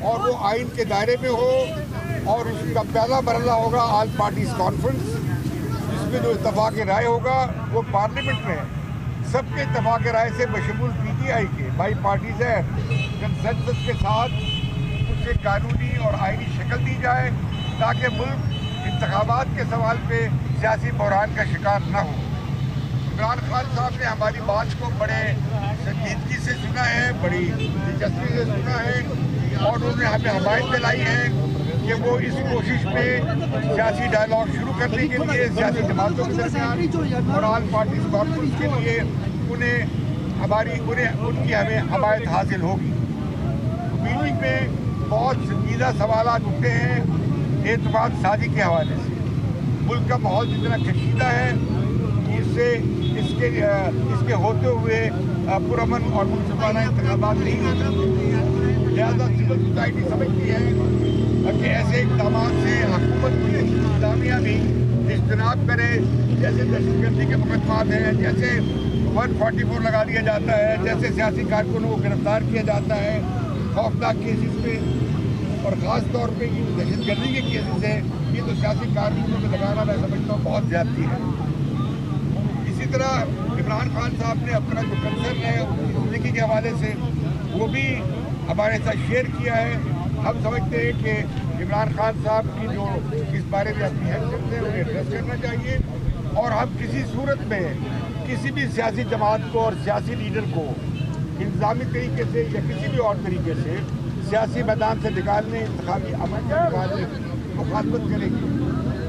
اور وہ آئین کے دائرے میں ہو، اور اس کا پہلا مرحلہ ہوگا آل پارٹیز کانفرنس، جس میں جو اتفاق رائے ہوگا وہ پارلیمنٹ میں سب کے اتفاق رائے سے بشمول پی ٹی آئی کے بائی پارٹیز ہے کنسنسس کے ساتھ اسے قانونی اور آئینی شکل دی جائے، تاکہ ملک انتخابات کے سوال پہ سیاسی بحران کا شکار نہ ہو۔ عمران خان صاحب نے ہماری بات کو بڑے سنجیدگی سے سنا ہے، بڑی دلچسپی سے سنا ہے، اور انہوں نے ہمیں حمایت دلائی ہے کہ وہ اس کوشش میں سیاسی ڈائلاگ شروع کرنے کے لیے سیاسی جماعتوں کے درمیان اور آل پارٹیز کانفرنس کے لیے ان کی ہمیں حمایت حاصل ہوگی۔ میٹنگ میں بہت سنجیدہ سوالات اٹھے ہیں اعتماد سازی کے حوالے سے۔ ملک کا ماحول جتنا کشیدہ ہے، اس کے ہوتے ہوئے پرامن اور منصفانہ انتخابات نہیں ہو سکتے، لہٰذا سول سوسائٹی سمجھتی ہے کہ ایسے اقدامات سے حکومت کی انتظامیہ بھی اجتناب کرے، جیسے دہشت گردی کے مقدمات ہیں، جیسے 144 لگا دیا جاتا ہے، جیسے سیاسی کارکنوں کو گرفتار کیا جاتا ہے خوفناک کیسز پہ، اور خاص طور پہ یہ دہشت گردی کے کیسز ہیں، یہ تو سیاسی کارکنوں میں لگانا میں سمجھتا ہوں بہت زیادتی ہے۔ اسی طرح عمران خان صاحب نے اپنا جو کنسرن ہے زندگی کے حوالے سے وہ بھی ہمارے ساتھ شیئر کیا ہے۔ ہم سمجھتے ہیں کہ عمران خان صاحب کی جو اس بارے میں اپنی حیثیت ہے انہیں ایڈریس کرنا چاہیے، اور ہم کسی صورت میں کسی بھی سیاسی جماعت کو اور سیاسی لیڈر کو انتظامی طریقے سے یا کسی بھی اور طریقے سے سیاسی میدان سے نکالنے، انتخابی عمل سے نکالنے کی مخالفت کریں گے۔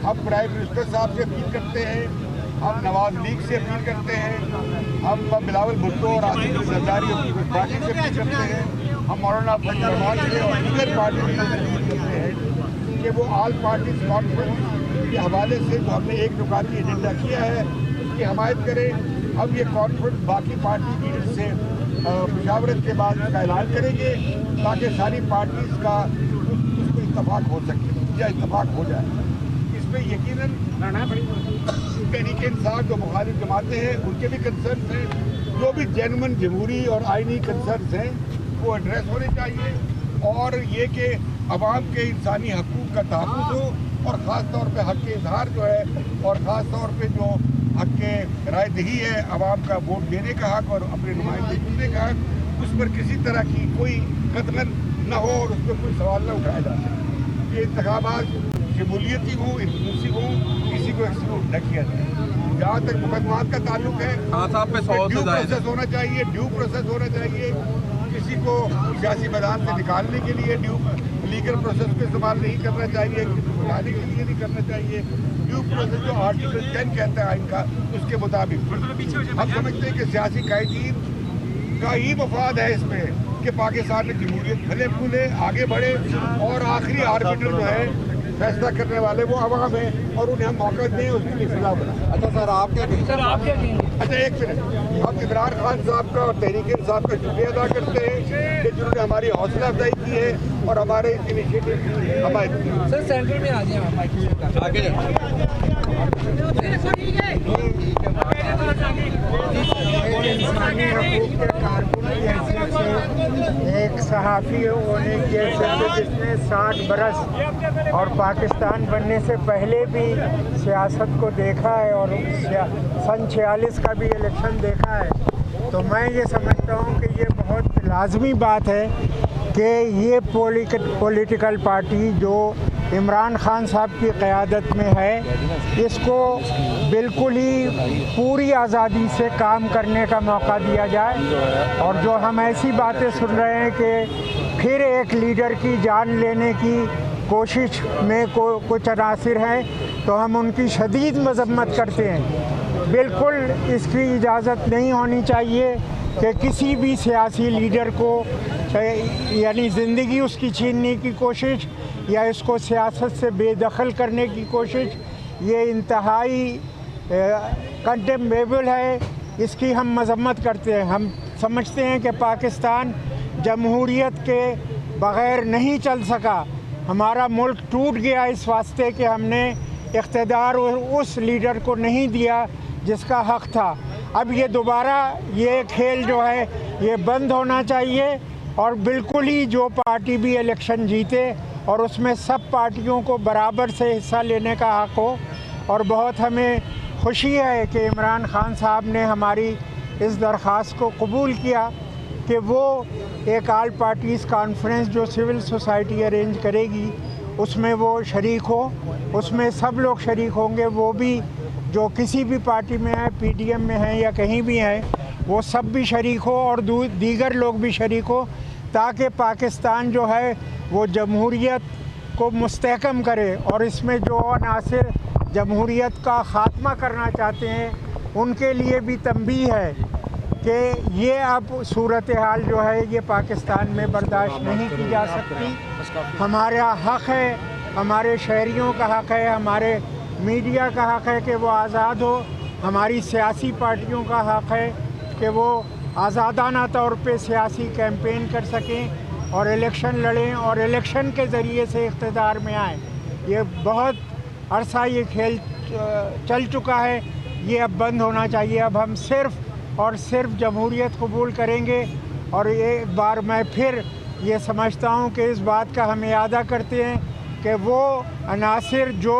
ہم پرائم منسٹر صاحب سے اپیل کرتے ہیں، ہم نواز لیگ سے اپیل کرتے ہیں، ہم بلاول بھٹو اور آصف زرداری پارٹی سے اپیل کرتے ہیں، ہم مولانا فضل الرحمان سے اور دیگر پارٹی سے اپیل کرتے ہیں کہ وہ آل پارٹیز کانفرنس کے حوالے سے جو ہم نے ایک نکاتی ایجنڈا کیا ہے اس کی حمایت کریں۔ ہم یہ کانفرنس باقی پارٹی لیڈر سے مشاورت کے بعد اس کا اعلان کریں گے، تاکہ ساری پارٹیز کا اس پہ اتفاق ہو سکے یا اتفاق ہو جائے۔ اس میں یقیناً تحریک انصاف جو مخالف جماعتیں ہیں ان کے بھی کنسرنس ہیں، جو بھی جینوئن جمہوری اور آئینی کنسرنس ہیں وہ ایڈریس ہونے چاہیے، اور یہ کہ عوام کے انسانی حقوق کا تحفظ ہو، اور خاص طور پہ حق کے اظہار جو ہے، اور خاص طور پہ جو حق کے رائے دہی ہے، عوام کا ووٹ دینے کا حق اور اپنے نمائندے چننے کا حق، اس پر کسی طرح کی کوئی قدغن نہ ہو اور اس پر کوئی سوال نہ اٹھایا جا سکے۔ یہ انتخابات شمولیتی ہوں، انکلوسیو ہوں، کسی کو ایکسکلوڈ نہ کیا جائے۔ جہاں تک مقدمات کا تعلق ہے، ڈیو پروسیس ہونا چاہیے، کسی کو سیاسی میدان سے نکالنے کے لیے لیگل پروسیس کو استعمال نہیں کرنا چاہیے، کسی کو بلانے کے لیے نہیں کرنا چاہیے۔ ڈیو پروسیس جو آرٹیکل 10 کہتا ہے آئین کا، اس کے مطابق ہم سمجھتے ہیں کہ سیاسی قائدین کا ہی مفاد ہے اس میں کہ پاکستان میں جمہوریت پھلے پھولے، آگے بڑھے، اور آخری آربیٹر جو ہے فیصلہ کرنے والے وہ عوام ہیں، اور انہیں ہم موقع دیں اس کے لیے فضا بنائیں۔ اچھا سر آپ کیا اچھا ایک منٹ، ہم عمران خان صاحب کا اور تحریک انصاف کا شکریہ ادا کرتے ہیں کہ جنہوں نے ہماری حوصلہ افزائی کی ہے اور ہمارے اس انیشیٹو کی حمایت کی۔ سر سینٹر میں آ جائیں آگے انسانی حقوق کے کارکن کی حیثیت سے، ایک صحافی ہونے کی حیثیت سے جس نے 60 برس اور پاکستان بننے سے پہلے بھی سیاست کو دیکھا ہے اور سن 46 کا بھی الیکشن دیکھا ہے، تو میں یہ سمجھتا ہوں کہ یہ بہت لازمی بات ہے کہ یہ پولیٹیکل پارٹی جو عمران خان صاحب کی قیادت میں ہے، اس کو بالکل ہی پوری آزادی سے کام کرنے کا موقع دیا جائے، اور جو ہم ایسی باتیں سن رہے ہیں کہ پھر ایک لیڈر کی جان لینے کی کوشش میں کچھ عناصر ہیں، تو ہم ان کی شدید مذمت کرتے ہیں۔ بالکل اس کی اجازت نہیں ہونی چاہیے کہ کسی بھی سیاسی لیڈر کو یعنی زندگی اس کی چھیننے کی کوشش یا اس کو سیاست سے بے دخل کرنے کی کوشش، یہ انتہائی کنڈیمیبل ہے، اس کی ہم مذمت کرتے ہیں۔ ہم سمجھتے ہیں کہ پاکستان جمہوریت کے بغیر نہیں چل سکا، ہمارا ملک ٹوٹ گیا اس واسطے کہ ہم نے اقتدار اس لیڈر کو نہیں دیا جس کا حق تھا۔ اب یہ دوبارہ یہ کھیل جو ہے یہ بند ہونا چاہیے، और बिल्कुल ही जो पार्टी भी इलेक्शन जीते और उसमें सब पार्टियों को बराबर से हिस्सा लेने का हक हो। और बहुत हमें खुशी है कि इमरान खान साहब ने हमारी इस दरख्वास्त को कबूल किया कि वो एक ऑल पार्टीज़ कॉन्फ्रेंस जो सिविल सोसाइटी अरेंज करेगी उसमें वो शरीक हो। उसमें सब लोग शरीक होंगे, वो भी जो किसी भी पार्टी में है, पीडीएम में है या कहीं भी हैं, वो सब भी शरीक हो और दीगर लोग भी शरीक हो, ताकि पाकिस्तान जो है वो जमहूरियत को मुस्तहकम करे। और इसमें जो अनासिर जमहूरियत का ख़ात्मा करना चाहते हैं उनके लिए भी तंबीह है कि ये अब सूरत हाल जो है ये पाकिस्तान में बर्दाश्त नहीं की जा सकती। हमारा हक़ है, हमारे शहरियों का हक़ है, हमारे मीडिया का हक़ है कि वो आज़ाद हो, हमारी सियासी पार्टियों का हक़ है कि वो आज़ादाना तौर पे सियासी कैंपेन कर सकें और इलेक्शन लड़ें और इलेक्शन के ज़रिए से इक़्तिदार में आएँ। ये बहुत अरसा ये खेल चल चुका है, ये अब बंद होना चाहिए। अब हम सिर्फ़ और सिर्फ जमहूरियत कबूल करेंगे। और एक बार मैं फिर ये समझता हूँ कि इस बात का हम इयादा करते हैं कि वो अनासिर जो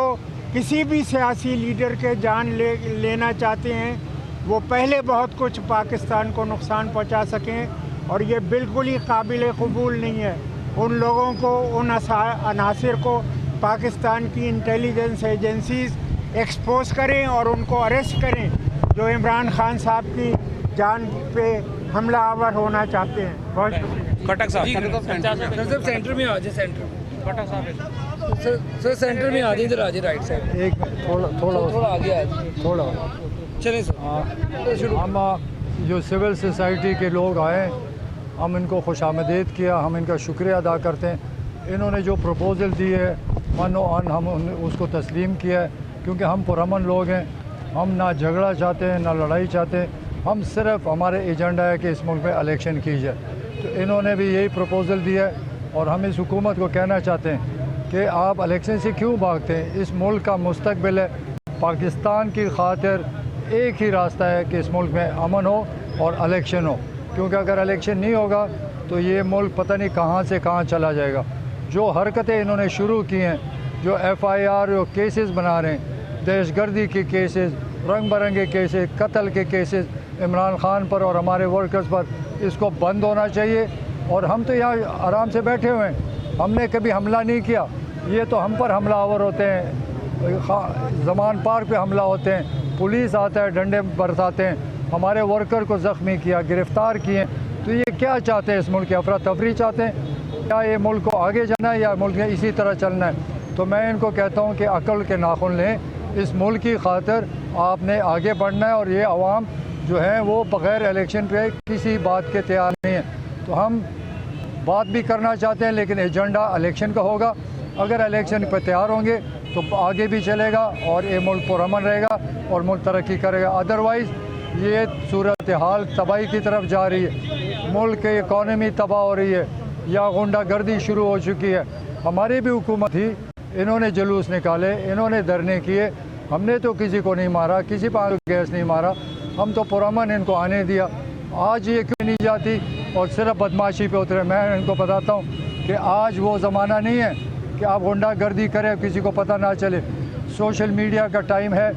किसी भी सियासी लीडर के जान लेना चाहते हैं वो पहले बहुत कुछ पाकिस्तान को नुकसान पहुंचा सकें। और ये बिल्कुल ही काबिल कबूल नहीं है। उन लोगों को, उन अनासिर को पाकिस्तान की इंटेलिजेंस एजेंसीज एक्सपोज करें और उनको अरेस्ट करें जो इमरान खान साहब की जान पे हमला आवर होना चाहते हैं। बहुत शुक्रिया। खटक साहब सेंटर में आ जाए, सेंटर खटक साहब सर सेंटर में आ जाए, इधर आ जाए, राइट साइड एक थोड़ा आगे आ जाए, थोड़ा चलिए सर। हम जो सिविल सोसाइटी के लोग आए, हम इनको खुशामदीद किया, हम इनका शुक्रिया अदा करते हैं। इन्होंने जो प्रपोज़ल दी है मनो अन हम उसको तस्लीम किया है, क्योंकि हम पुरअमन लोग हैं। हम ना झगड़ा चाहते हैं ना लड़ाई चाहते हैं, हम सिर्फ हमारे एजेंडा है कि इस मुल्क में इलेक्शन की जाए। तो इन्होंने भी यही प्रपोज़ल दिया है और हम इस हुकूमत को कहना चाहते हैं कि आप इलेक्शन से क्यों भागते हैं। इस मुल्क का मुस्तकबिल है, पाकिस्तान की खातिर एक ही रास्ता है कि इस मुल्क में अमन हो और इलेक्शन हो, क्योंकि अगर इलेक्शन नहीं होगा तो ये मुल्क पता नहीं कहाँ से कहाँ चला जाएगा। जो हरकतें इन्होंने शुरू की हैं, जो FIR जो केसेस बना रहे हैं, दहशतगर्दी के केसेस, रंग बिरंगे केसेस, कत्ल के केसेस इमरान खान पर और हमारे वर्कर्स पर, इसको बंद होना चाहिए। और हम तो यहाँ आराम से बैठे हुए हैं, हमने कभी हमला नहीं किया। ये तो हम पर हमला आवर होते हैं, ज़मान पार्क पे हमला होते हैं, पुलिस आता है, डंडे बरसाते हैं, हमारे वर्कर को ज़ख्मी किया, गिरफ़्तार किए। तो ये क्या चाहते हैं? इस मुल्क की अफरा तफरी चाहते हैं? क्या ये मुल्क को आगे जाना है या मुल्क में इसी तरह चलना है? तो मैं इनको कहता हूँ कि अक्ल के नाखून लें, इस मुल्क की खातिर आपने आगे बढ़ना है। और ये अवाम जो है वो बग़ैर इलेक्शन पे किसी बात के तैयार नहीं है। तो हम बात भी करना चाहते हैं लेकिन एजेंडा इलेक्शन का होगा। अगर इलेक्शन पर तैयार होंगे तो आगे भी चलेगा और ये मुल्क पुरअमन रहेगा और मुल्क तरक्की करेगा। अदरवाइज़ ये सूरत हाल तबाही की तरफ जा रही है, मुल्क की इकॉनमी तबाह हो रही है या गुंडागर्दी शुरू हो चुकी है। हमारी भी हुकूमत थी, इन्होंने जुलूस निकाले, इन्होंने धरने किए, हमने तो किसी को नहीं मारा, किसी पर गैस नहीं मारा, हम तो पुरअमन इनको आने दिया। आज ये क्यों नहीं जाती और सिर्फ बदमाशी पे उतरे? मैं इनको बताता हूँ कि आज वो ज़माना नहीं है कि आप गुंडागर्दी करें किसी को पता ना चले। सोशल मीडिया का टाइम है,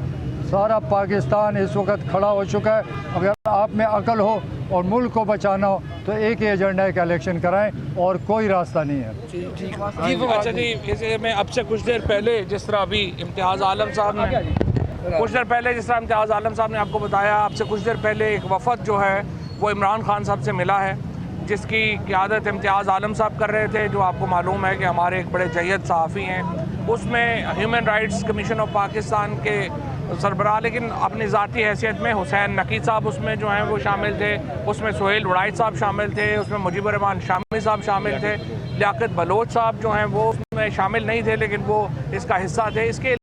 सारा पाकिस्तान इस वक्त खड़ा हो चुका है। अगर आप में अकल हो और मुल्क को बचाना हो तो एक ही एजेंडा है कि इलेक्शन कराएं और कोई रास्ता नहीं है। अच्छा जी, जैसे मैं अब से कुछ देर पहले जिस तरह अभी इम्तियाज़ आलम साहब ने आपको बताया, आपसे कुछ देर पहले एक वफद जो है वो इमरान खान साहब से मिला है, जिसकी क़यादत इम्तियाज़ आलम साहब कर रहे थे, जो आपको मालूम है कि हमारे एक बड़े जय्यद सहाफ़ी हैं। उसमें human rights commission of Pakistan के सरबराह, लेकिन अपनी ज़ाती हैसियत में हुसैन नकी साहब उसमें जो हैं वो शामिल थे, उसमें सुहेल उड़ाइद साहब शामिल थे, उसमें मुजीबर रहमान शामी साहब शामिल थे, लियाकत बलोच साहब जो हैं वो उसमें शामिल नहीं थे लेकिन वो इसका हिस्सा थे। इसके